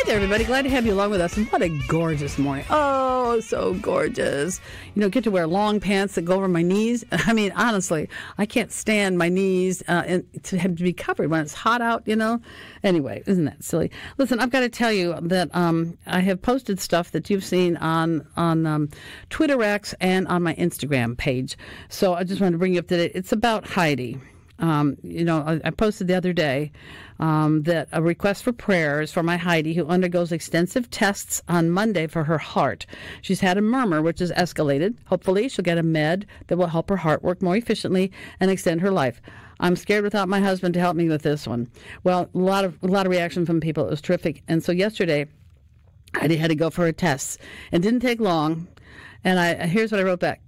there, everybody. Glad to have you along with us. And what a gorgeous morning. Oh, so gorgeous. You know, get to wear long pants that go over my knees. I mean, honestly, I can't stand my knees to have to be covered when it's hot out, you know. Anyway, isn't that silly? Listen, I've got to tell you that I have posted stuff that you've seen on Twitter X and on my Instagram page. So I just wanted to bring you up to date. It's about Heidi. You know, I posted the other day that a request for prayers for my Heidi, who undergoes extensive tests on Monday for her heart. She's had a murmur, which has escalated. Hopefully, she'll get a med that will help her heart work more efficiently and extend her life. I'm scared without my husband to help me with this one. Well, a lot of reaction from people. It was terrific. And so yesterday, Heidi had to go for her tests. It didn't take long. And here's what I wrote back.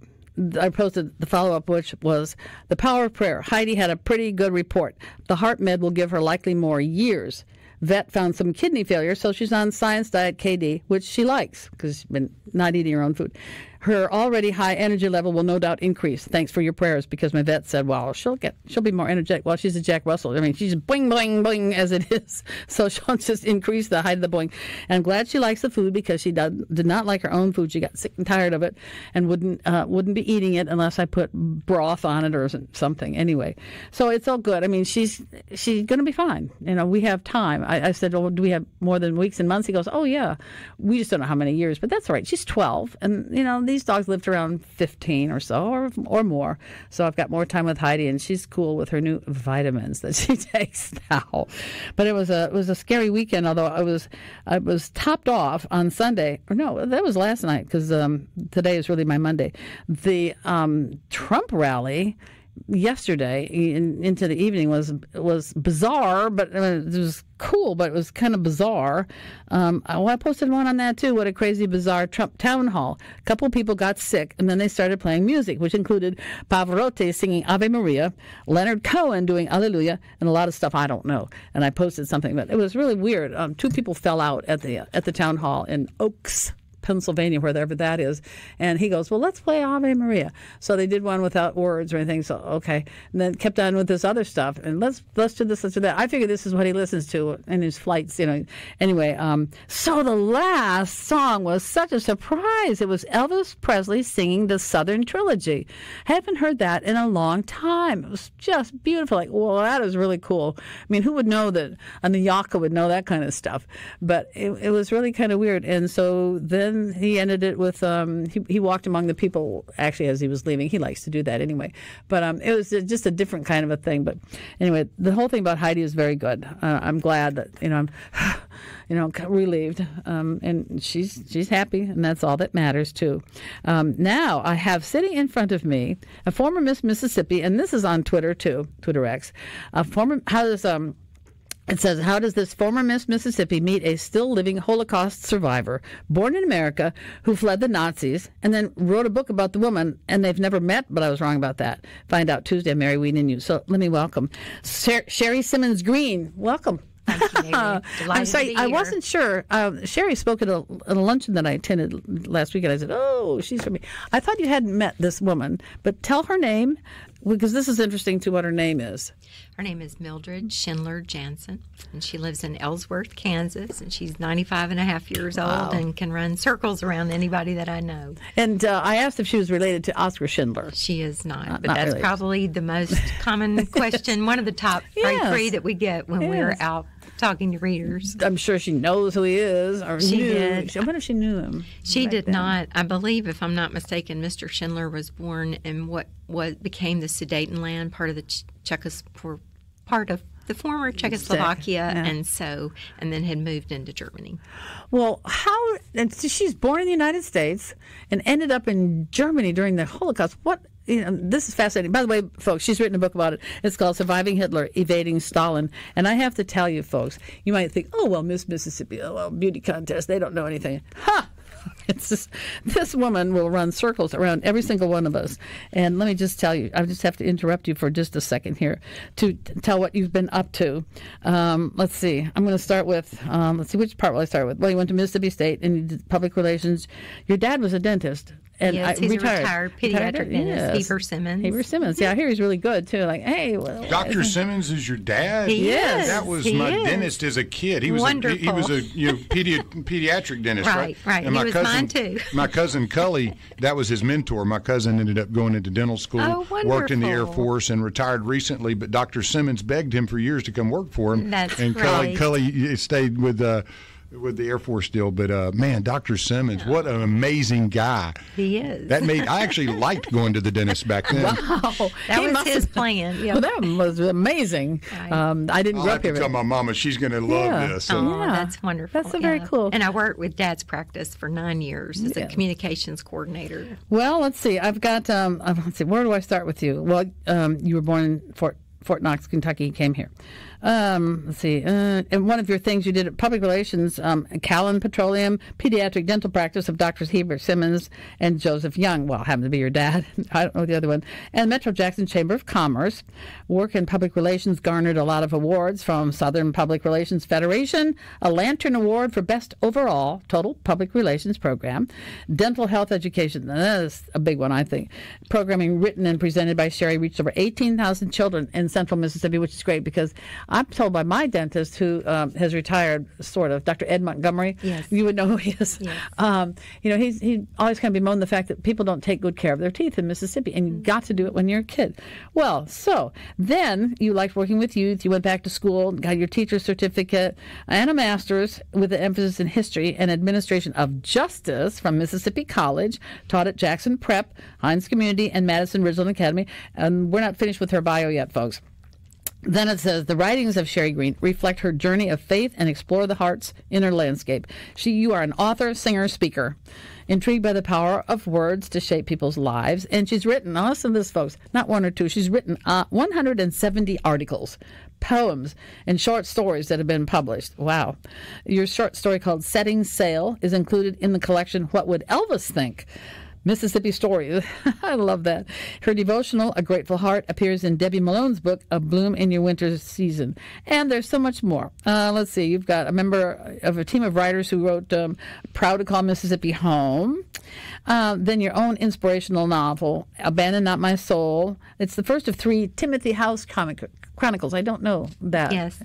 I posted the follow-up, which was the power of prayer. Heidi had a pretty good report. The heart med will give her likely more years. Vet found some kidney failure, so she's on Science Diet KD, which she likes because she's been not eating her own food. Her already high energy level will no doubt increase. Thanks for your prayers, because my vet said, well, she'll be more energetic. Well, she's a Jack Russell. I mean, she's boing, boing, boing as it is. So she'll just increase the height of the boing. And I'm glad she likes the food, because she did not like her own food. She got sick and tired of it and wouldn't be eating it unless I put broth on it or something. Anyway, so it's all good. I mean, she's going to be fine. You know, we have time. I said, well, do we have more than weeks and months? He goes, oh, yeah. We just don't know how many years, but that's all right. She's 12, and, you know, these dogs lived around 15 or so, or more. So I've got more time with Heidi, and she's cool with her new vitamins that she takes now. But it was a scary weekend, although I was topped off on Sunday. Or no, that was last night, because today is really my Monday. The Trump rally yesterday into the evening was bizarre, but it was cool, but it was kind of bizarre. I posted one on that too. What a crazy, bizarre Trump town hall. A couple of people got sick, and then they started playing music, which included Pavarotti singing Ave Maria, Leonard Cohen doing Alleluia, and a lot of stuff I don't know. And I posted something, but it was really weird. Two people fell out at the town hall in Oaks, Pennsylvania, wherever that is, and he goes, well, let's play Ave Maria. So they did one without words or anything, so okay, and then kept on with this other stuff, and let's do this, let's do that. I figure this is what he listens to in his flights, you know. Anyway, so the last song was such a surprise. It was Elvis Presley singing the Southern Trilogy. Haven't heard that in a long time. It was just beautiful. Like, well, that is really cool. I mean, who would know that a Nyaka would know that kind of stuff? But it was really kind of weird. And so then he ended it with, he walked among the people, actually, as he was leaving. He likes to do that anyway. But it was just a different kind of a thing. But anyway, the whole thing about Heidi is very good. I'm glad that, I'm relieved. And she's happy, and that's all that matters, too. Now, I have sitting in front of me a former Miss Mississippi, and this is on Twitter, too, Twitter X. It says, how does this former Miss Mississippi meet a still living Holocaust survivor born in America who fled the Nazis and then wrote a book about the woman, and they've never met, but I was wrong about that. Find out Tuesday on Mary Wieden News. So let me welcome Sherye Simmons Green. Welcome. Thank you, Mary. I'm sorry, I wasn't sure. Sherry spoke at a luncheon that I attended last week, and I said, oh, she's from me. I thought you hadn't met this woman, but tell her name, because this is interesting to what her name is. Her name is Mildred Schindler Jansen, and she lives in Ellsworth, Kansas, and she's 95 and a half years old and can run circles around anybody that I know. And I asked if she was related to Oscar Schindler. She is not, but that's probably the most common question, one of the top three that we get when we're out talking to readers. I'm sure she knows who he is. Or she did. I wonder if she knew him. She did not. I believe, if I'm not mistaken, Mr. Schindler was born in what became the Sudetenland, part of the former Czechoslovakia, and then had moved into Germany. Well, she's born in the United States and ended up in Germany during the Holocaust. This is fascinating. By the way, folks, she's written a book about it. It's called Surviving Hitler, Evading Stalin. And I have to tell you, folks, you might think, oh, well, Miss Mississippi, beauty contest, they don't know anything. Ha! It's just, this woman will run circles around every single one of us. And let me just tell you, I just have to interrupt you for just a second here to tell what you've been up to. Let's see. I'm going to start with, which part will I start with? Well, you went to Mississippi State and you did public relations. Your dad was a dentist. And yes, he's a retired pediatric dentist, Heber Simmons. Heber Simmons. Yeah, I hear he's really good, too. Like, hey. Well, Dr. Simmons is your dad? He is. That was my dentist as a kid. He was Wonderful. He was a pediatric dentist, right? Right. And he was mine, too. My cousin Cully, that was his mentor. My cousin ended up going into dental school, worked in the Air Force, and retired recently. But Dr. Simmons begged him for years to come work for him. That's and great. Cully stayed with the Air Force still, but man, Dr. Simmons, what an amazing guy. He is. I actually liked going to the dentist back then. Wow. That was his plan. Yeah. Well, that was amazing. Right. I didn't grow up here. I'll have to tell my mama. She's going to love this. So. Oh, that's wonderful. That's very cool. And I worked with Dad's practice for 9 years as a communications coordinator. Well, let's see. I've got, let's see, where do I start with you? Well, you were born in Fort Knox, Kentucky, came here. Let's see. And one of your things you did at Public Relations, Callan Petroleum, Pediatric Dental Practice of Drs. Heber Simmons and Joseph Young. Well, happened to be your dad. I don't know the other one. And Metro Jackson Chamber of Commerce. Work in public relations garnered a lot of awards from Southern Public Relations Federation, a Lantern Award for Best Overall Total Public Relations Program, Dental Health Education. That is a big one, I think. Programming written and presented by Sherye reached over 18,000 children in central Mississippi, which is great because I'm told by my dentist, who has retired, sort of, Dr. Ed Montgomery. Yes. You would know who he is. Yes. He always kind of bemoaned the fact that people don't take good care of their teeth in Mississippi, and you've got to do it when you're a kid. Well, so then you liked working with youth. You went back to school, got your teacher's certificate and a master's with an emphasis in history and administration of justice from Mississippi College, taught at Jackson Prep, Hines Community, and Madison Ridgeland Academy. And we're not finished with her bio yet, folks. Then it says, the writings of Sherye Green reflect her journey of faith and explore the heart's inner landscape. You are an author, singer, speaker, intrigued by the power of words to shape people's lives. And she's written, now listen to this, folks, not one or two, she's written 170 articles, poems, and short stories that have been published. Wow. Your short story called Setting Sail is included in the collection, What Would Elvis Think? Mississippi Stories. I love that. Her devotional, A Grateful Heart, appears in Debbie Malone's book, A Bloom in Your Winter Season. And there's so much more. Let's see. You've got a member of a team of writers who wrote Proud to Call Mississippi Home. Then your own inspirational novel, Abandon Not My Soul. It's the first of 3 Timothy House Chronicles. I don't know that. Yes.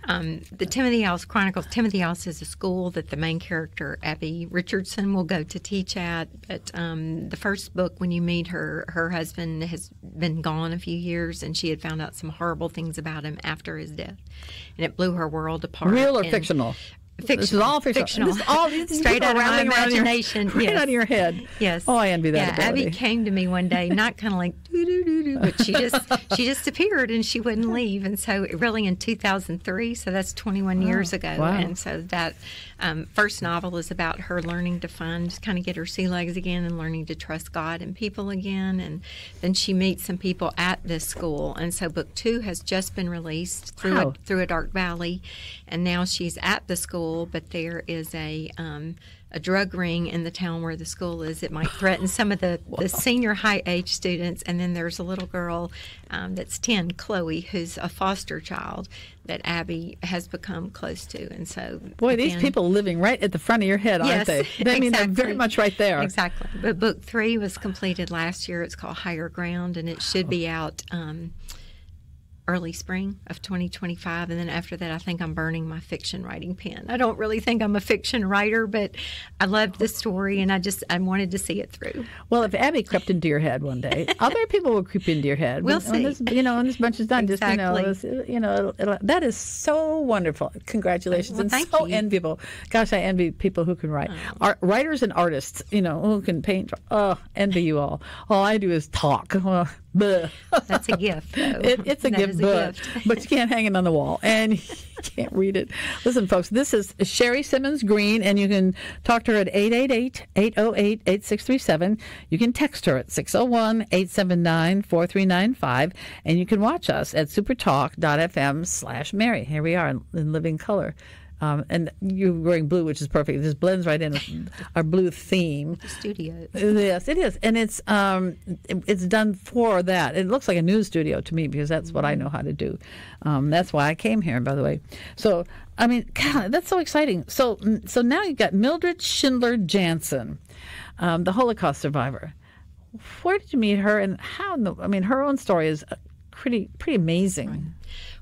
The Timothy House Chronicles. Timothy House is a school that the main character, Abby Richardson, will go to teach at. But the first book, when you meet her husband has been gone a few years, and she had found out some horrible things about him after his death. And it blew her world apart. Real or fictional? Fictional. This is all fictional. This is all straight out of my imagination. Right out of your head. Yes. Oh, I envy that ability. Abby came to me one day, not kind of like doo-doo-doo-doo, but she just appeared and she wouldn't leave. And so really in 2003, so that's 21 years ago. Wow. And so that first novel is about her learning to just kind of get her sea legs again and learning to trust God and people again. And then she meets some people at this school. And so book 2 has just been released through a Dark Valley. And now she's at the school, but there is a drug ring in the town where the school is. It might threaten some of the senior high age students. And then there's a little girl that's 10, Chloe, who's a foster child that Abby has become close to. And so, boy, these people living right at the front of your head, aren't they? I mean, they're very much right there. Exactly. But book 3 was completed last year. It's called Higher Ground, and it should be out early spring of 2025, and then after that I think I'm burning my fiction writing pen. I don't really think I'm a fiction writer, but I loved the story and I wanted to see it through. Well, if Abby crept into your head one day, other people will creep into your head. We'll see. When this bunch is done, exactly. That is so wonderful. Congratulations. Well, and so enviable. Gosh, I envy people who can write. Writers and artists, who can paint. Oh, envy you all. All I do is talk. That's a gift, though. It's a gift, but you can't hang it on the wall, and you can't read it. Listen, folks, this is Sherye Simmons Green, and you can talk to her at 888-808-8637. You can text her at 601-879-4395, and you can watch us at supertalk.fm/Mary. Here we are in living color. And you're wearing blue, which is perfect. It just blends right in with our blue theme. The studio. Yes, it is, and it's done for that. It looks like a news studio to me because that's what I know how to do. That's why I came here, by the way. So, I mean, God, that's so exciting. So now you've got Mildred Schindler Jansen, the Holocaust survivor. Where did you meet her, and how? Her own story is pretty amazing. Right.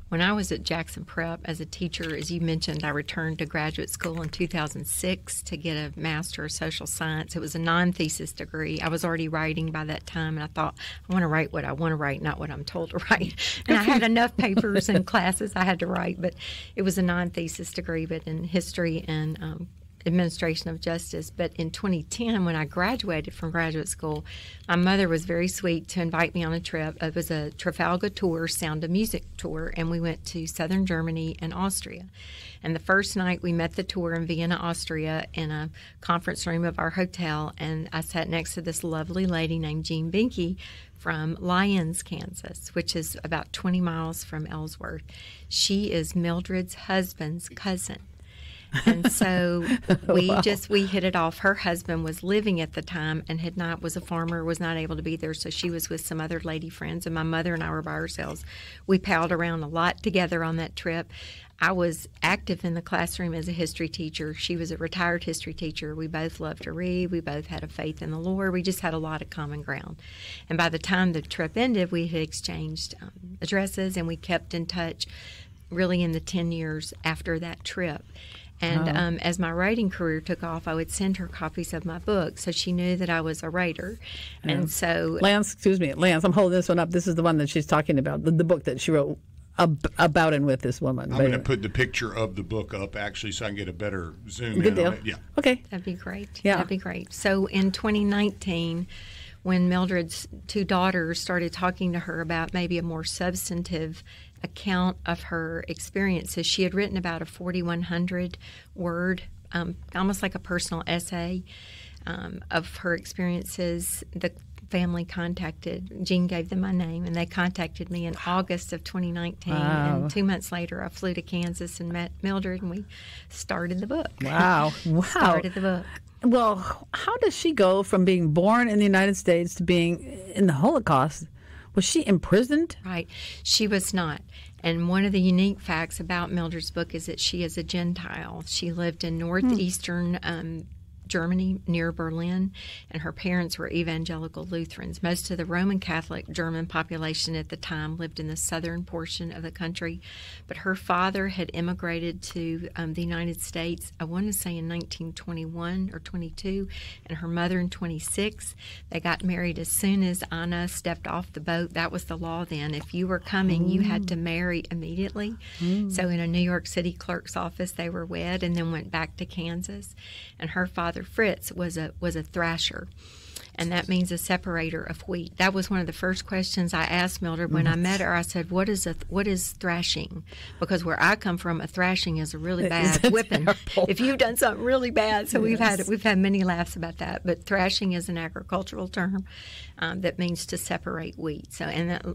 When I was at Jackson Prep as a teacher, as you mentioned, I returned to graduate school in 2006 to get a Master of Social Science. It was a non-thesis degree. I was already writing by that time, and I thought, I want to write what I want to write, not what I'm told to write. And I had enough papers and classes I had to write, but it was a non-thesis degree, but in history and administration of justice. But in 2010, when I graduated from graduate school, my mother was very sweet to invite me on a trip. It was a Trafalgar tour, Sound of Music tour, and we went to southern Germany and Austria. And the first night we met the tour in Vienna, Austria, in a conference room of our hotel, and I sat next to this lovely lady named Jean Binky from Lyons, Kansas, which is about 20 miles from Ellsworth. She is Mildred's husband's cousin. And so we hit it off. Her husband was living at the time and was a farmer, was not able to be there, so she was with some other lady friends, and my mother and I were by ourselves. We palled around a lot together on that trip. I was active in the classroom as a history teacher. She was a retired history teacher. We both loved to read. We both had a faith in the Lord. We just had a lot of common ground. And by the time the trip ended, we had exchanged addresses, and we kept in touch really in the 10 years after that trip. And as my writing career took off, I would send her copies of my book, so she knew that I was a writer. Yeah. And so, Lance, I'm holding this one up. This is the one that she's talking about, the book that she wrote about and with this woman. I'm going to put the picture of the book up, actually, so I can get a better zoom Good in deal. on it. Yeah. Okay. That'd be great. Yeah. That'd be great. So in 2019, when Mildred's two daughters started talking to her about maybe a more substantive account of her experiences, she had written about a 4,100 word, almost like a personal essay of her experiences. The family Jean gave them my name, and they contacted me in August of 2019. Wow. And 2 months later, I flew to Kansas and met Mildred, and we started the book. Wow. Started the book. Well, how does she go from being born in the United States to being in the Holocaust? Was she imprisoned? Right. She was not. And one of the unique facts about Mildred's book is that she is a Gentile. She lived in northeastern Germany near Berlin, and her parents were evangelical Lutherans. Most of the Roman Catholic German population at the time lived in the southern portion of the country, but her father had immigrated to the United States, I want to say in 1921 or 22, and her mother in 26. They got married as soon as Anna stepped off the boat. That was the law then. If you were coming, you had to marry immediately. So in a New York City clerk's office, they were wed and then went back to Kansas. And her father, Fritz, was a thrasher, and that means a separator of wheat. That was one of the first questions I asked Mildred when I met her. I said, "What is thrashing?" Because where I come from, a thrashing is a really bad whipping. Terrible. If you've done something really bad. So we've had many laughs about that. But thrashing is an agricultural term that means to separate wheat. So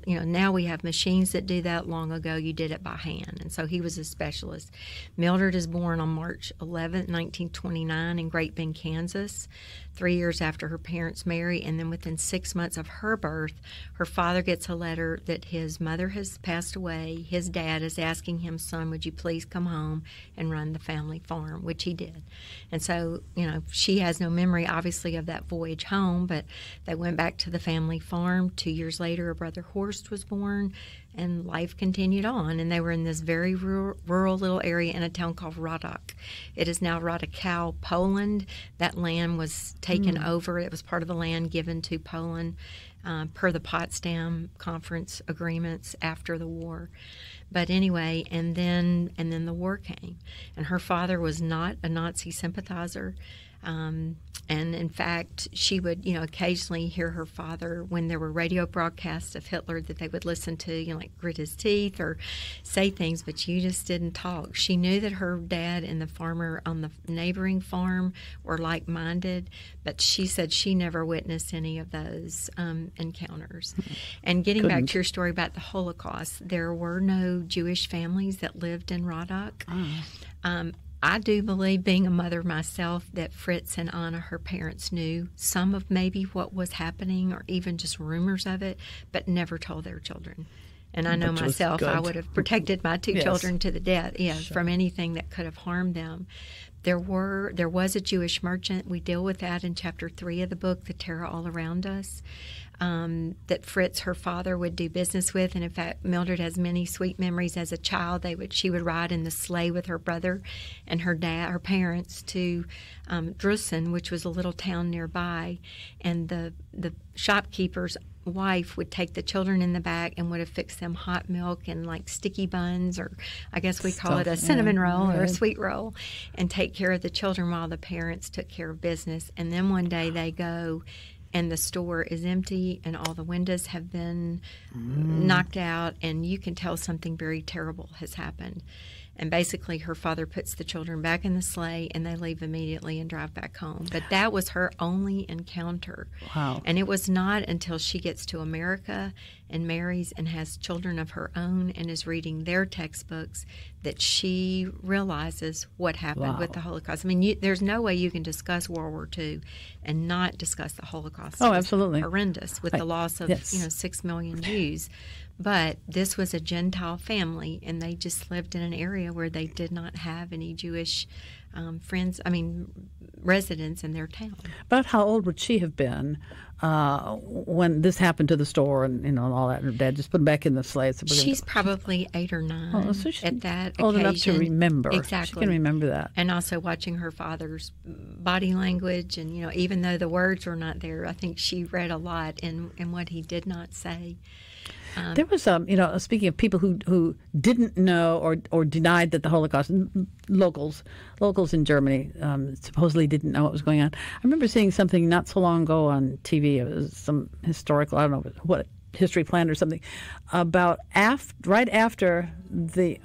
now we have machines that do that. Long ago, you did it by hand, and so he was a specialist. Mildred is born on March 11th, 1929, in Great Bend, Kansas. 3 years after her parents marry, and then within 6 months of her birth, her father gets a letter that his mother has passed away. His dad is asking him, "Son, would you please come home and run the family farm?" Which he did. And so, she has no memory, obviously, of that voyage home, but they went back to the family farm. 2 years later, her brother Horst was born, and life continued on. And they were in this very rural little area in a town called Radok. It is now Radokow, Poland. That land was taken over. It was part of the land given to Poland per the Potsdam Conference agreements after the war. But anyway, and then the war came, and her father was not a Nazi sympathizer. And in fact, she would, occasionally hear her father, when there were radio broadcasts of Hitler that they would listen to, like grit his teeth or say things, but you just didn't talk. She knew that her dad and the farmer on the neighboring farm were like-minded, but she said she never witnessed any of those encounters. And getting back to your story about the Holocaust, there were no Jewish families that lived in Radok. I do believe, being a mother myself, that Fritz and Anna, her parents, knew some of maybe what was happening or even just rumors of it, but never told their children. And I know myself, I would have protected my two children to the death, from anything that could have harmed them. There was a Jewish merchant. We deal with that in chapter 3 of the book, The Terror All Around Us, that Fritz, her father, would do business with. And in fact, Mildred has many sweet memories as a child. She would ride in the sleigh with her brother and her parents to Drusen, which was a little town nearby. And the shopkeeper's wife would take the children in the back and would have fixed them hot milk and like sticky buns, or I guess we call it a cinnamon roll or a sweet roll, and take care of the children while the parents took care of business. And then one day they go and the store is empty and all the windows have been knocked out, and you can tell something very terrible has happened. And basically her father puts the children back in the sleigh and they leave immediately and drive back home. But that was her only encounter. Wow. And it was not until she gets to America and marries and has children of her own and is reading their textbooks that she realizes what happened with the Holocaust. I mean, there's no way you can discuss World War II and not discuss the Holocaust. Oh, absolutely. Horrendous, with the loss of 6 million Jews. But this was a Gentile family, and they just lived in an area where they did not have any Jewish residents in their town. About how old would she have been when this happened to the store and all that? And her dad just put them back in the sleigh. So she's probably 8 or 9 so at that old occasion. Enough to remember. Exactly. She can remember that. And also watching her father's body language, and even though the words were not there, I think she read a lot in what he did not say. There was, speaking of people who didn't know or denied that the Holocaust, locals in Germany supposedly didn't know what was going on. I remember seeing something not so long ago on TV. It was some historical, I don't know what, History Plan or something, about right after the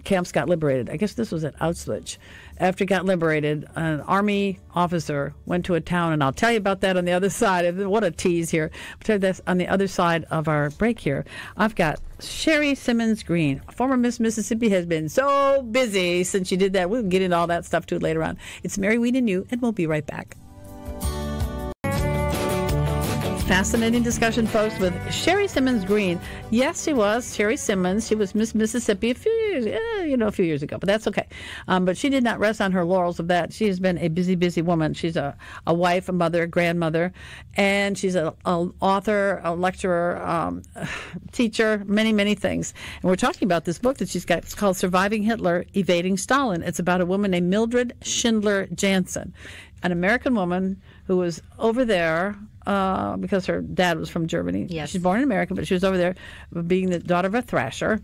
camps got liberated. I guess this was at Auschwitz. After it got liberated, an army officer went to a town, and I'll tell you about that on the other side. What a tease here. I'll tell you this on the other side of our break here. I've got Sherye Simmons Green, former Miss Mississippi, has been so busy since she did that. We'll get into all that stuff too later on. It's Mary Wieden, and we'll be right back. Fascinating discussion, folks, with Sherye Simmons Green. Yes, she was Sherye Simmons. She was Miss Mississippi a few years ago, but that's okay. But she did not rest on her laurels of that. She has been a busy woman. She's a wife, a mother, a grandmother, and she's an author, a lecturer, teacher, many things. And we're talking about this book that she's got. It's called Surviving Hitler, Evading Stalin. It's about a woman named Mildred Schindler Jansen, an American woman who was over there because her dad was from Germany. Yes. She's born in America, but she was over there being the daughter of a thrasher.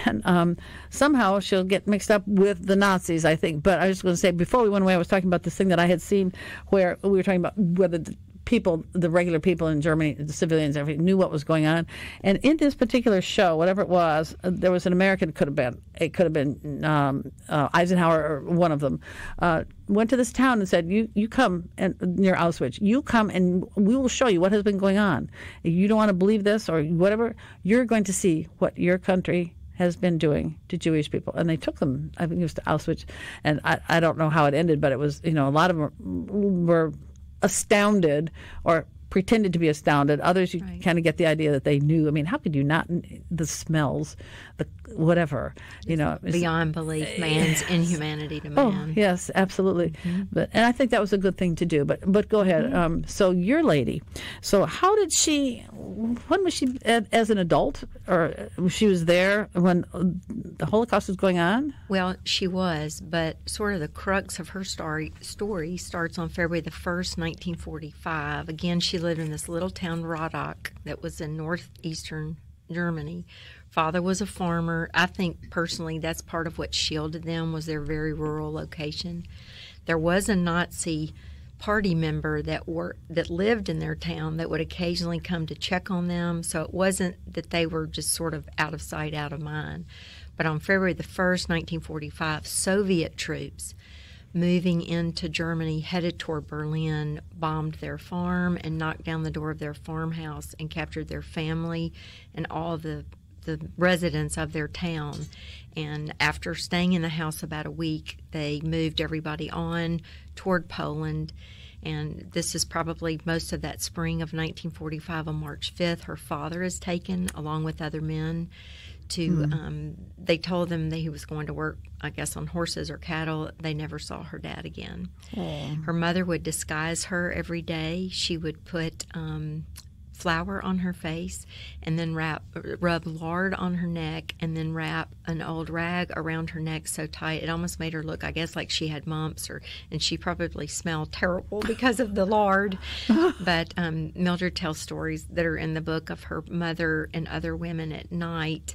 And somehow she'll get mixed up with the Nazis, I think. But I was going to say, before we went away, I was talking about this thing that I had seen where we were talking about whether the regular people in Germany, the civilians, everything, knew what was going on. And in this particular show, whatever it was, there was an American, it could have been Eisenhower or one of them, went to this town and said, you come, and near Auschwitz, you come and we will show you what has been going on. If you don't want to believe this or whatever, you're going to see what your country has been doing to Jewish people. And they took them, I think it was to Auschwitz, and I don't know how it ended, but it was, a lot of them were astounded or pretended to be astounded. Others, you kind of get the idea that they knew. I mean, how could you not? The smells, the whatever, beyond belief, man's inhumanity to man. Oh, yes, absolutely. Mm-hmm. And I think that was a good thing to do. But go ahead. Mm-hmm. So your lady. So how did she? When was she as an adult, or she was there when the Holocaust was going on? Well, she was, but sort of the crux of her story starts on February the 1st, 1945. Again, she lived in this little town, Rodock, that was in northeastern Germany. Father was a farmer. I think personally that's part of what shielded them, was their very rural location. There was a Nazi party member that lived in their town that would occasionally come to check on them, so it wasn't that they were just sort of out of sight, out of mind. But on February the 1st, 1945, Soviet troops moving into Germany, headed toward Berlin, bombed their farm and knocked down the door of their farmhouse and captured their family and all the the residents of their town. And after staying in the house about a week, they moved everybody on toward Poland. And this is probably most of that spring of 1945. On March 5th, her father is taken along with other men to, they told them that he was going to work, I guess, on horses or cattle. They never saw her dad again. Her mother would disguise her every day. She would put flour on her face and then rub lard on her neck and then wrap an old rag around her neck so tight it almost made her look, I guess, like she had mumps, and she probably smelled terrible because of the lard. But Mildred tells stories that are in the book of her mother and other women at night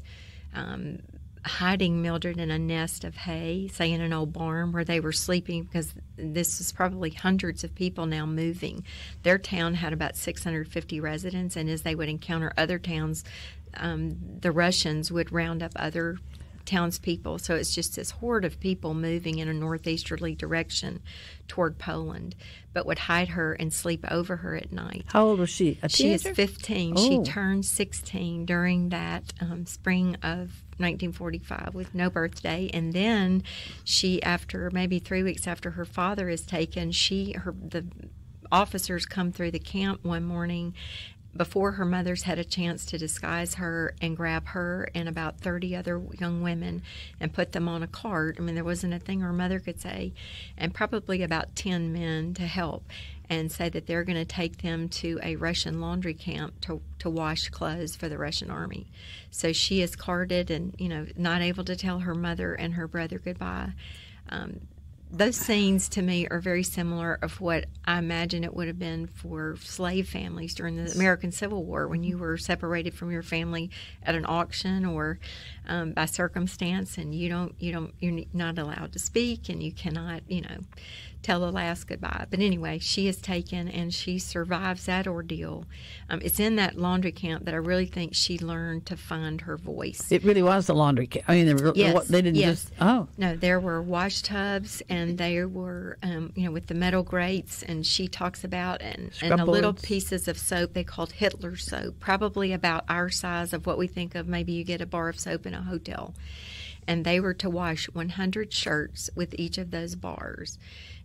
hiding Mildred in a nest of hay, say in an old barn where they were sleeping, because this is probably hundreds of people now moving. Their town had about 650 residents, and as they would encounter other towns, the Russians would round up other townspeople. So it's just this horde of people moving in a northeasterly direction toward Poland, but would hide her and sleep over her at night. How old was she? A She is teenager? 15. Oh. She turned 16 during that spring of 1945 with no birthday. And then she, after maybe 3 weeks after her father is taken, the officers come through the camp one morning before her mother's had a chance to disguise her and grab her and about 30 other young women and put them on a cart. I mean, there wasn't a thing her mother could say, and probably about 10 men to help, and say that they're going to take them to a Russian laundry camp to wash clothes for the Russian army. So she is carted and, not able to tell her mother and her brother goodbye. Those scenes to me are very similar of what I imagine it would have been for slave families during the American Civil War, when you were separated from your family at an auction or by circumstance, and you're not allowed to speak, and you cannot, tell the last goodbye. But anyway, she is taken and she survives that ordeal. It's in that laundry camp that I really think she learned to find her voice. It really was a laundry camp. I mean, they didn't just. Oh. No, there were wash tubs, and they were, with the metal grates, and she talks about, and the little pieces of soap they called Hitler soap, probably about our size of what we think of maybe you get a bar of soap in a hotel. And they were to wash 100 shirts with each of those bars.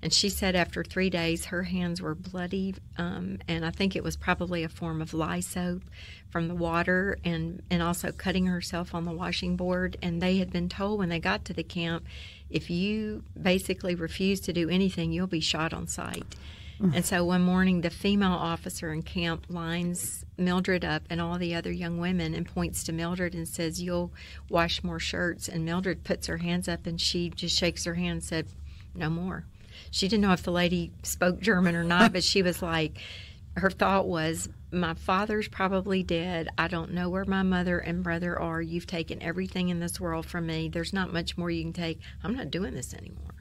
And she said after 3 days her hands were bloody, and I think it was probably a form of lye soap from the water, and also cutting herself on the washing board. And they had been told when they got to the camp, if you basically refuse to do anything, you'll be shot on sight. And so one morning the female officer in camp lines Mildred up and all the other young women and points to Mildred and says, "You'll wash more shirts." And Mildred puts her hands up and she just shakes her hand and said, "No more." She didn't know if the lady spoke German or not, but she was like, her thought was, my father's probably dead. I don't know where my mother and brother are. You've taken everything in this world from me. There's not much more you can take. I'm not doing this anymore.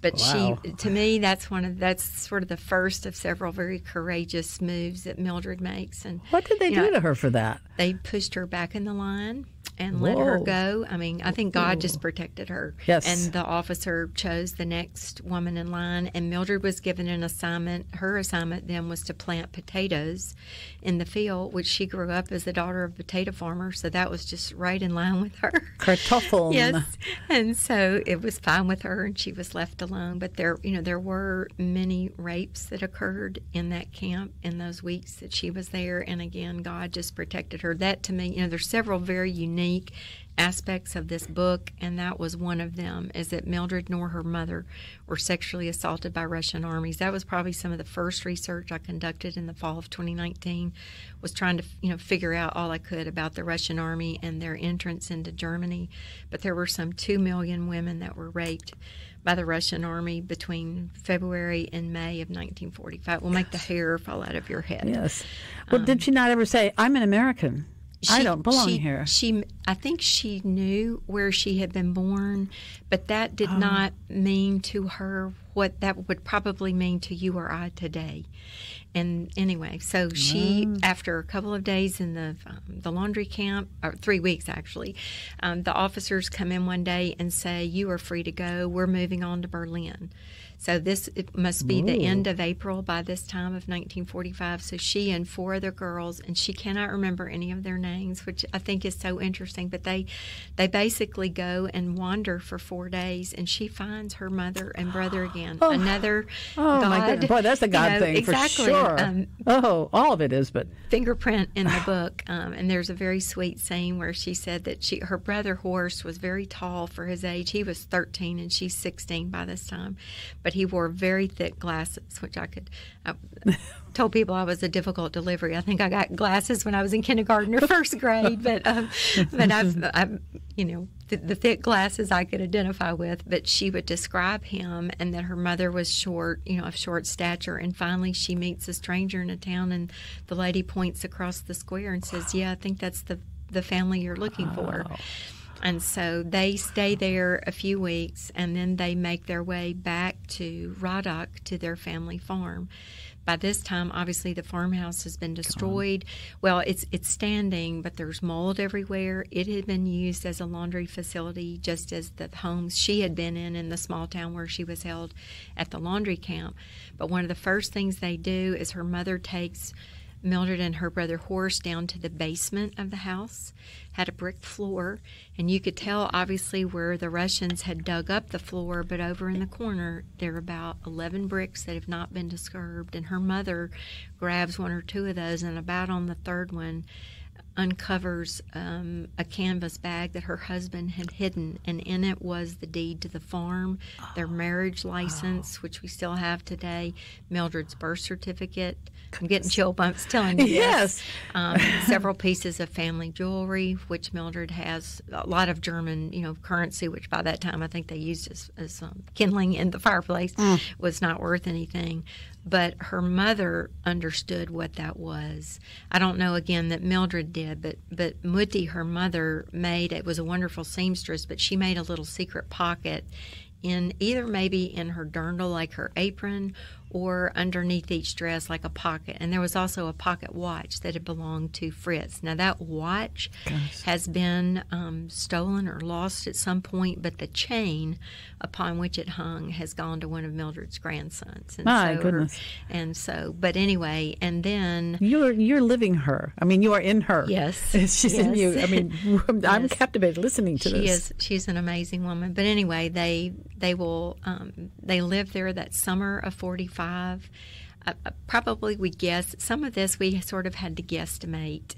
But wow. To me, that's sort of the first of several very courageous moves that Mildred makes. And what did they do to her for that? They pushed her back in the line and let her go. I mean, I think God just protected her. Yes. And the officer chose the next woman in line, and Mildred was given an assignment. Her assignment then was to plant potatoes in the field, which she grew up as the daughter of a potato farmer, so that was just right in line with her. Kartoffeln. Yes. And so it was fine with her, and she was left alone. But there were many rapes that occurred in that camp in those weeks that she was there, and again, God just protected her. That, to me, there's several very unique aspects of this book, and that was one of them, is that Mildred nor her mother were sexually assaulted by Russian armies. That was probably some of the first research I conducted in the fall of 2019, was trying to figure out all I could about the Russian army and their entrance into Germany. But there were some 2 million women that were raped by the Russian army between February and May of 1945. Will make the hair fall out of your head. Yes. Well, did she not ever say, "I'm an American"? I don't belong here. I think she knew where she had been born, but that did not mean to her what that would probably mean to you or I today. And anyway, so she, after a couple of days in the laundry camp, or 3 weeks actually, the officers come in one day and say, "You are free to go. We're moving on to Berlin." So it must be the end of April by this time of 1945. So she and 4 other girls, and she cannot remember any of their names, which I think is so interesting. But they basically go and wander for 4 days, and she finds her mother and brother again. Another God. My goodness. Boy, that's a God thing exactly. for sure. All of it is, but fingerprint in the book. And there's a very sweet scene where she said that her brother Horst was very tall for his age. He was 13 and she's 16 by this time. But he wore very thick glasses, which I told people I was a difficult delivery. I think I got glasses when I was in kindergarten or first grade, but I've the thick glasses I could identify with. But she would describe him, and that her mother was short, of short stature. And finally, she meets a stranger in a town, and the lady points across the square and says, "Yeah, I think that's the family you're looking for." And so they stay there a few weeks, and then they make their way back to Rodock, to their family farm. By this time, obviously, the farmhouse has been destroyed. Well, it's standing, but there's mold everywhere. It had been used as a laundry facility, just as the homes she had been in the small town where she was held at the laundry camp. But one of the first things they do is her mother takes Mildred and her brother Horst down to the basement of the house, had a brick floor, and you could tell obviously where the Russians had dug up the floor, but over in the corner there are about 11 bricks that have not been disturbed, and her mother grabs 1 or 2 of those, and about on the third one uncovers a canvas bag that her husband had hidden, and in it was the deed to the farm, their marriage license, which we still have today, Mildred's birth certificate. I'm getting chill bumps telling you yes. this. Several pieces of family jewelry, which Mildred has, a lot of German, currency, which by that time I think they used as kindling in the fireplace, was not worth anything. But her mother understood what that was. I don't know, again, that Mildred did, but Mutti, her mother, it was a wonderful seamstress, but she made a little secret pocket in either maybe in her dirndl, like her apron, or underneath each dress, like a pocket. And there was also a pocket watch that had belonged to Fritz. Now, that watch has been stolen or lost at some point, but the chain upon which it hung has gone to one of Mildred's grandsons. And My goodness. But anyway, and then... You're living her. I mean, you are in her. Yes. She's in you. I mean, I'm captivated listening to this. She's an amazing woman. But anyway, they lived there that summer of 45. Probably we guess some of this we sort of had to guesstimate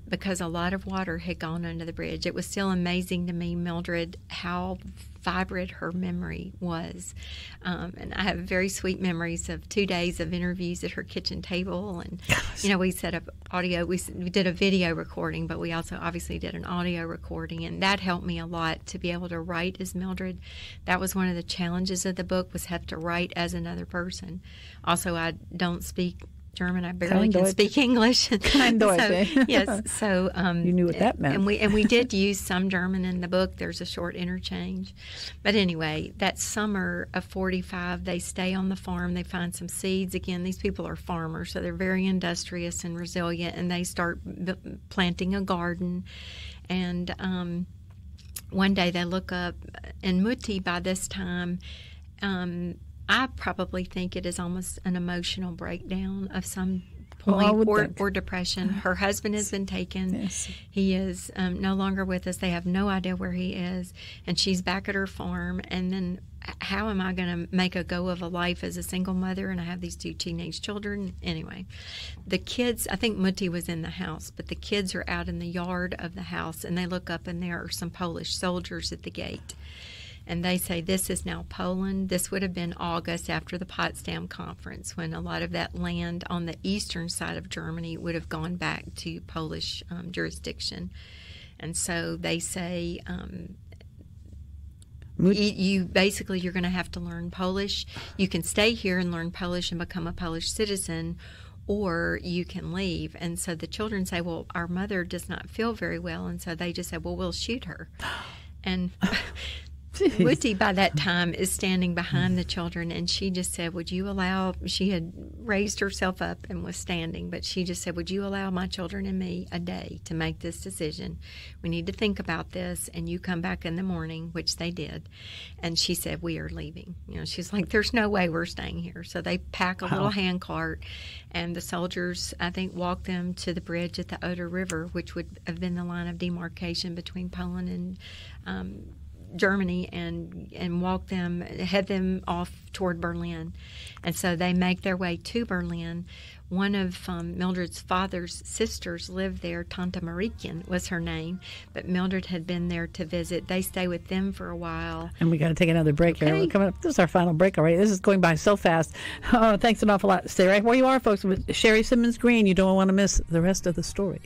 because a lot of water had gone under the bridge. It was still amazing to me, Mildred, how vibrant her memory was. And I have very sweet memories of 2 days of interviews at her kitchen table. And, we set up audio. We did a video recording, but we also obviously did an audio recording. And that helped me a lot to be able to write as Mildred. That was one of the challenges of the book, was have to write as another person. Also, I don't speak German. I barely can speak English. Yes. So you knew what that meant. And we did use some German in the book. There's a short interchange. But anyway, that summer of 45, they stay on the farm. They find some seeds. Again, these people are farmers, so they're very industrious and resilient, and they start planting a garden. And one day they look up, and Mutti by this time, I probably think it is almost an emotional breakdown of some point, or depression. Her husband has been taken. Yes. He is no longer with us. They have no idea where he is, and she's back at her farm. And then how am I going to make a go of a life as a single mother, and I have these 2 teenage children? Anyway, the kids, I think Mutti was in the house, but the kids are out in the yard of the house, and they look up, and there are some Polish soldiers at the gate. And they say, this is now Poland. This would have been August after the Potsdam Conference, when a lot of that land on the eastern side of Germany would have gone back to Polish jurisdiction. And so they say, you're going to have to learn Polish. You can stay here and learn Polish and become a Polish citizen, or you can leave. And so the children say, well, our mother does not feel very well. And so they just say, well, we'll shoot her. And Mutti, by that time, is standing behind the children, and she just said, would you allow, she had raised herself up and was standing, but she just said, would you allow my children and me a day to make this decision? We need to think about this, and you come back in the morning, which they did. And she said, we are leaving. She's like, there's no way we're staying here. So they pack a little hand cart, and the soldiers, I think, walked them to the bridge at the Oder River, which would have been the line of demarcation between Poland and Germany, and head them off toward Berlin. And so they make their way to Berlin. One of Mildred's father's sisters lived there. Tante Marieken was her name, but Mildred had been there to visit. They stay with them for a while. And we got to take another break here. We're coming up. This is our final break already. This is going by so fast. Oh, thanks an awful lot. Stay right where you are, folks, with Sherye Simmons Green. You don't want to miss the rest of the story.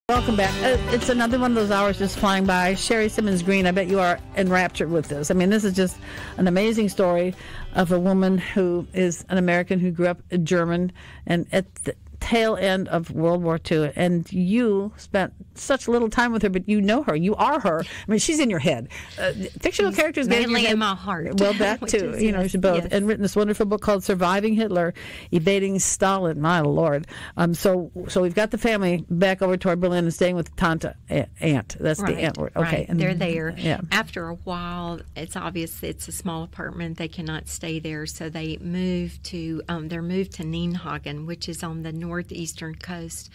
Welcome back. It's another one of those hours just flying by. Sherye Simmons Green, I bet you are enraptured with this. I mean, this is just an amazing story of a woman who is an American who grew up German, and at the tail end of World War II, and you spent such little time with her, but you know her. You are her. I mean, she's in your head. Fictional characters mainly in my heart. Well, that too. Is, she's both. Yes. And written this wonderful book called Surviving Hitler, Evading Stalin. My Lord. So we've got the family back over toward Berlin and staying with Tante aunt. That's right, the aunt word. Okay, right. And they're there. Yeah. After a while, it's obvious it's a small apartment. They cannot stay there, so they move to Nienhagen, which is on the northeastern coast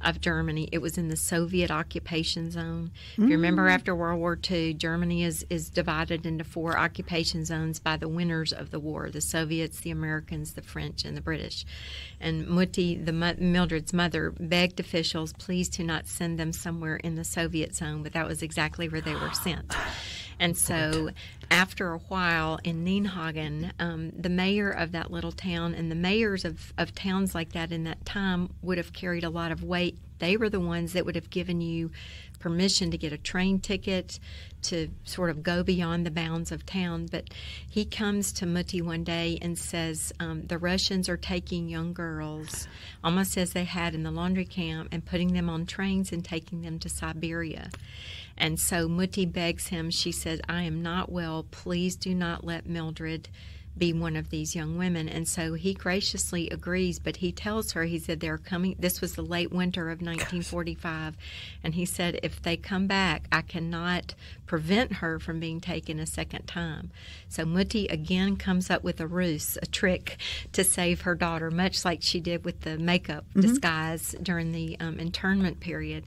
of Germany. It was in the Soviet occupation zone. If you remember, after World War II, Germany is divided into 4 occupation zones by the winners of the war: the Soviets, the Americans, the French, and the British. And Mutti, Mildred's mother, begged officials, please do not send them somewhere in the Soviet zone, but that was exactly where they were sent. And so after a while in Nienhagen, the mayor of that little town, and the mayors of towns like that in that time would have carried a lot of weight. They were the ones that would have given you permission to get a train ticket, to sort of go beyond the bounds of town. But he comes to Mutti one day and says, the Russians are taking young girls, almost as they had in the laundry camp, and putting them on trains and taking them to Siberia. And so Mutti begs him. She says, I am not well. Please do not let Mildred be one of these young women. And so he graciously agrees, but he tells her, he said, they're coming. This was the late winter of 1945. And he said, if they come back, I cannot prevent her from being taken a second time. So Mutti again comes up with a ruse, a trick to save her daughter, much like she did with the makeup disguise during the internment period.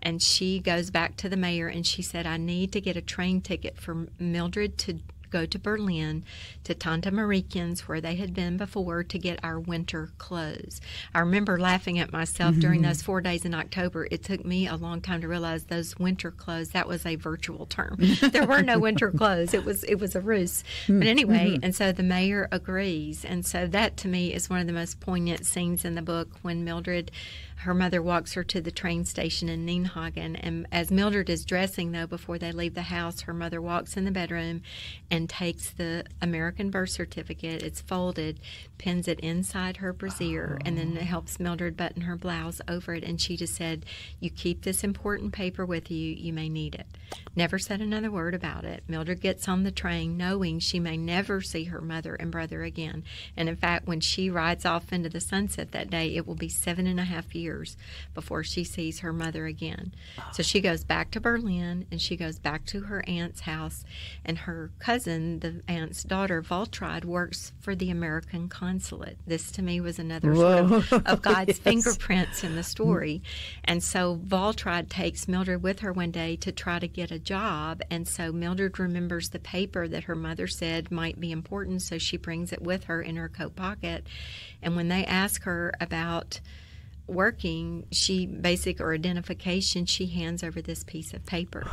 And she goes back to the mayor and she said, I need to get a train ticket for Mildred to go to Berlin to Tante Marieken's, where they had been before, to get our winter clothes. I remember laughing at myself during those 4 days in October. It took me a long time to realize those winter clothes, that was a virtual term. There were no winter clothes. It was a ruse. But anyway, and so the mayor agrees. And so that to me is one of the most poignant scenes in the book, when Mildred, her mother walks her to the train station in Nienhagen, and as Mildred is dressing, though, before they leave the house, her mother walks in the bedroom and takes the American birth certificate. It's folded, pins it inside her brassiere, and then it helps Mildred button her blouse over it. And she just said, you keep this important paper with you. You may need it. Never said another word about it. Mildred gets on the train knowing she may never see her mother and brother again. And in fact, when she rides off into the sunset that day, it will be 7.5 years before she sees her mother again. So she goes back to Berlin, and she goes back to her aunt's house, and her cousin, the aunt's daughter, Waltraud, works for the American consulate. This to me was another sort of God's fingerprints in the story. And so Waltraud takes Mildred with her one day to try to get a job, and so Mildred remembers the paper that her mother said might be important, so she brings it with her in her coat pocket. And when they ask her about working, or identification, she hands over this piece of paper.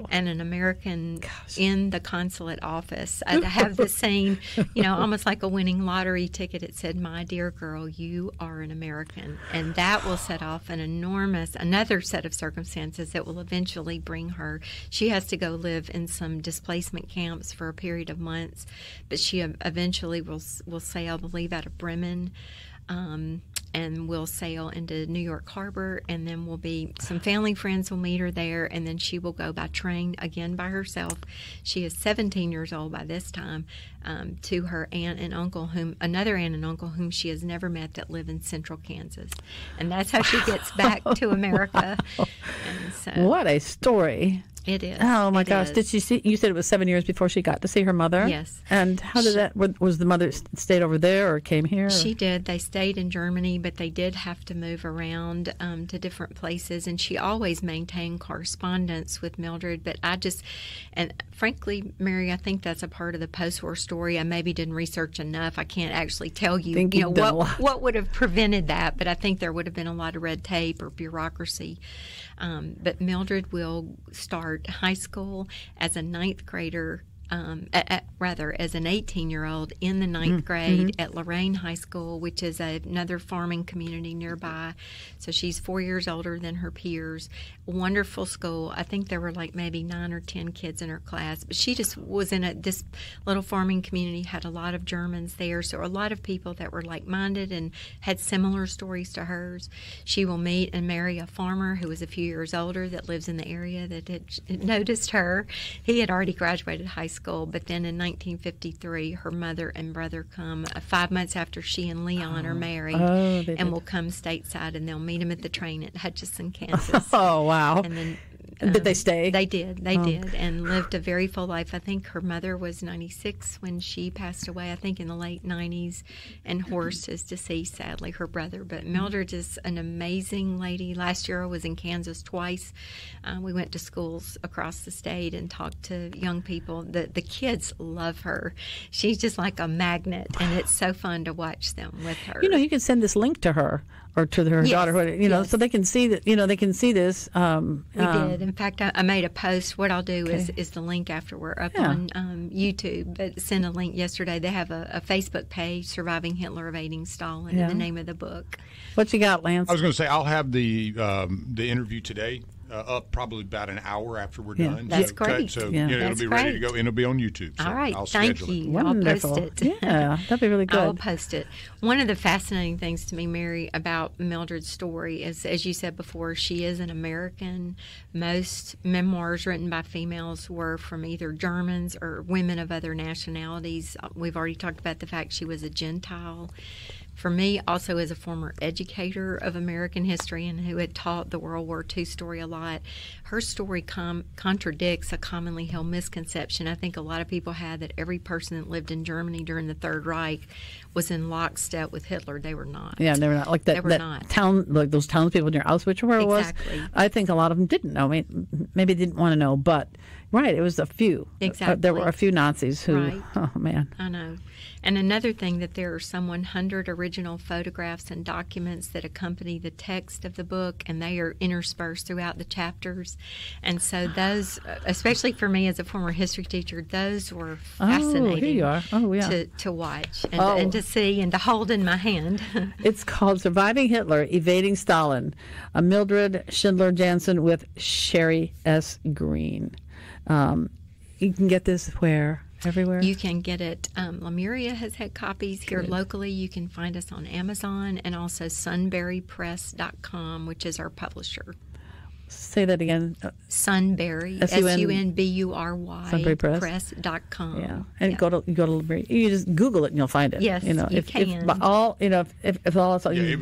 And an American in the consulate office, I have the scene, almost like a winning lottery ticket. It said, my dear girl, you are an American. And that will set off another set of circumstances that will eventually bring her. She has to go live in some displacement camps for a period of months, but she eventually will sail, I believe, out of Bremen, and we'll sail into New York Harbor, and then some family friends will meet her there, and then she will go by train again by herself. She is 17 years old by this time, to her another aunt and uncle whom she has never met that live in central Kansas. And that's how she gets back to America. And so, what a story. It is. Oh my gosh! Did she see? You said it was 7 years before she got to see her mother. Yes. And how did that? Was the mother stayed over there or came here? She did. They stayed in Germany, but they did have to move around to different places. And she always maintained correspondence with Mildred. But and frankly, Mary, I think that's a part of the post-war story. I maybe didn't research enough. I can't actually tell you, what would have prevented that. But I think there would have been a lot of red tape or bureaucracy. But Mildred will start high school as a ninth grader, as an 18-year-old in the ninth grade at Lorraine High School, which is another farming community nearby. So she's 4 years older than her peers. Wonderful school. I think there were like maybe 9 or 10 kids in her class. But she just was in this little farming community, had a lot of Germans there. So a lot of people that were like-minded and had similar stories to hers. She will meet and marry a farmer who was a few years older that lives in the area that had noticed her. He had already graduated high school, but then in 1953, her mother and brother come 5 months after she and Leon are married, and will come stateside, and they'll meet him at the train at Hutchinson, Kansas. Oh, wow. And then did they stay? They did. They did, and lived a very full life. I think her mother was 96 when she passed away, I think in the late 90s, and Horst is deceased, sadly, her brother. But Mildred is an amazing lady. Last year I was in Kansas twice. We went to schools across the state and talked to young people. The kids love her. She's just like a magnet, and it's so fun to watch them with her. You can send this link to her or to her daughter, so they can see that, they can see this. We did. In fact, I made a post. What I'll do is the link after we're up on YouTube, but sent a link yesterday. They have a Facebook page, Surviving Hitler, Evading Stalin, and the name of the book. What you got, Lance? I was going to say, I'll have the interview today up probably about an hour after we're done. That's great. So it'll be ready to go, and it'll be on YouTube. So all right, I'll thank schedule you. it. Wonderful. I'll post it. Yeah, that'd be really good. I'll post it. One of the fascinating things to me, Mary, about Mildred's story is, as you said before, she is an American. Most memoirs written by females were from either Germans or women of other nationalities. We've already talked about the fact she was a Gentile. For me, also as a former educator of American history and who had taught the World War II story a lot, her story contradicts a commonly held misconception I think a lot of people had, that every person that lived in Germany during the Third Reich was in lockstep with Hitler. They were not. Yeah, they were not. Like that town, like those townspeople near Auschwitz, where it was. I think a lot of them didn't know. Maybe didn't want to know, but right, it was a few. Exactly. There were a few Nazis who. Right. Oh man. I know. And another thing, that there are some 100 original photographs and documents that accompany the text of the book, and they are interspersed throughout the chapters. And so those, especially for me as a former history teacher, those were fascinating. Oh, here you are. Oh, yeah. To watch and to see and to hold in my hand. It's called Surviving Hitler, Evading Stalin. Mildred Schindler Jansen with Sherye S. Green. You can get this where? Everywhere? You can get it. Lemuria has had copies here locally. You can find us on Amazon and also sunburypress.com, which is our publisher. Say that again. Sunbury, SUNBURY, press.com. Yeah, and go to you just Google it and you'll find it. Yes, you can. If all it was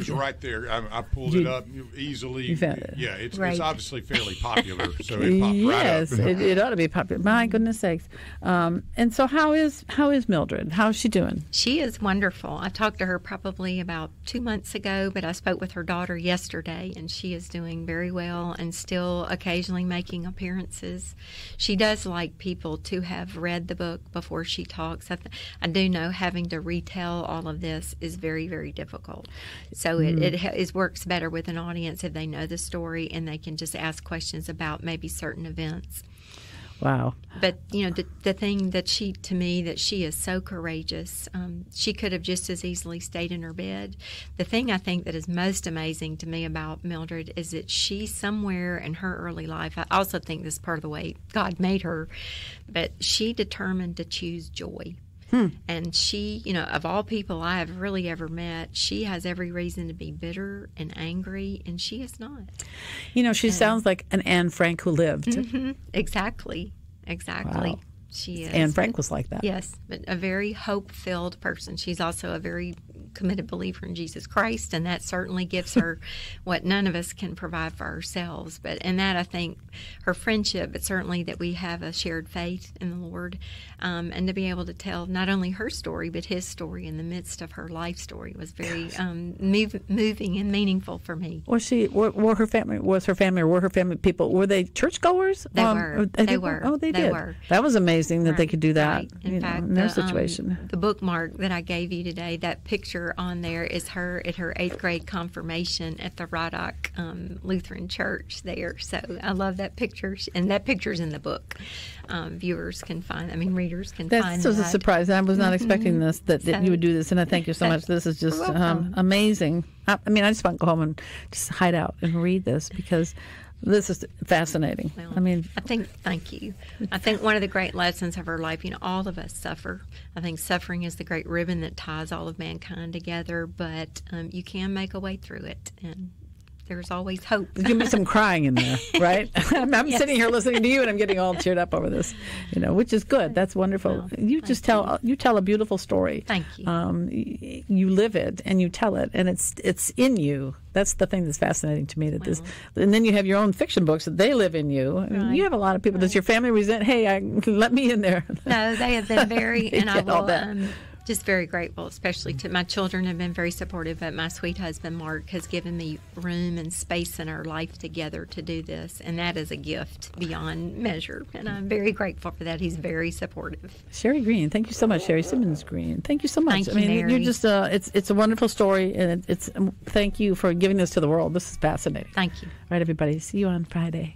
right there. I pulled it up easily. You found it. Yeah, it's obviously fairly popular, so it popped right up. Yes, it ought to be popular. My goodness sakes. And so how is Mildred? How's she doing? She is wonderful. I talked to her probably about 2 months ago, but I spoke with her daughter yesterday, and she is doing very well and still occasionally making appearances. She does like people to have read the book before she talks. I do know having to retell all of this is very, very difficult. So it works better with an audience if they know the story and they can just ask questions about maybe certain events. Wow. But, the thing that she is so courageous. She could have just as easily stayed in her bed. The thing I think that is most amazing to me about Mildred is that she, somewhere in her early life, I also think this is part of the way God made her, but she determined to choose joy. And she, of all people I have really ever met, she has every reason to be bitter and angry, and she is not. She sounds like an Anne Frank who lived. Mm-hmm. Exactly. Wow. She is. Anne Frank was like that. Yes, but a very hope-filled person. She's also a very committed believer in Jesus Christ, and that certainly gives her what none of us can provide for ourselves. But in that, I think her friendship, but certainly that we have a shared faith in the Lord, and to be able to tell not only her story but His story in the midst of her life story was very moving and meaningful for me. Was her family people? Were they churchgoers? They were. They were. Oh, they did. They were. That was amazing that they could do that. Right. In fact, in their situation. The bookmark that I gave you today, that picture on there is her at her 8th grade confirmation at the Ryddock Lutheran Church there. So I love that picture, and that picture's in the book. Readers can find that. That's a surprise. I was not expecting this, that you would do this, and I thank you so much. This is just amazing. I just want to go home and just hide out and read this because this is fascinating. Well, thank you. I think one of the great lessons of her life, all of us suffer. I think suffering is the great ribbon that ties all of mankind together, but you can make a way through it, and there's always hope. There's going to be some crying in there, right? I'm sitting here listening to you, and I'm getting all cheered up over this, which is good. That's wonderful. Well, you tell a beautiful story. Thank you. You live it, and you tell it, and it's in you. That's the thing that's fascinating to me. And then you have your own fiction books that they live in you. I mean, you have a lot of people. Does your family resent? Hey, let me in there. No, they have been very, and I will. Just very grateful, especially to my children have been very supportive, but my sweet husband, Mark, has given me room and space in our life together to do this, and that is a gift beyond measure, and I'm very grateful for that. He's very supportive. Sherye Green, thank you so much. Sherye Simmons Green, thank you so much. Thank you, Mary. You're just, it's a wonderful story, and thank you for giving this to the world. This is fascinating. Thank you. All right, everybody, see you on Friday.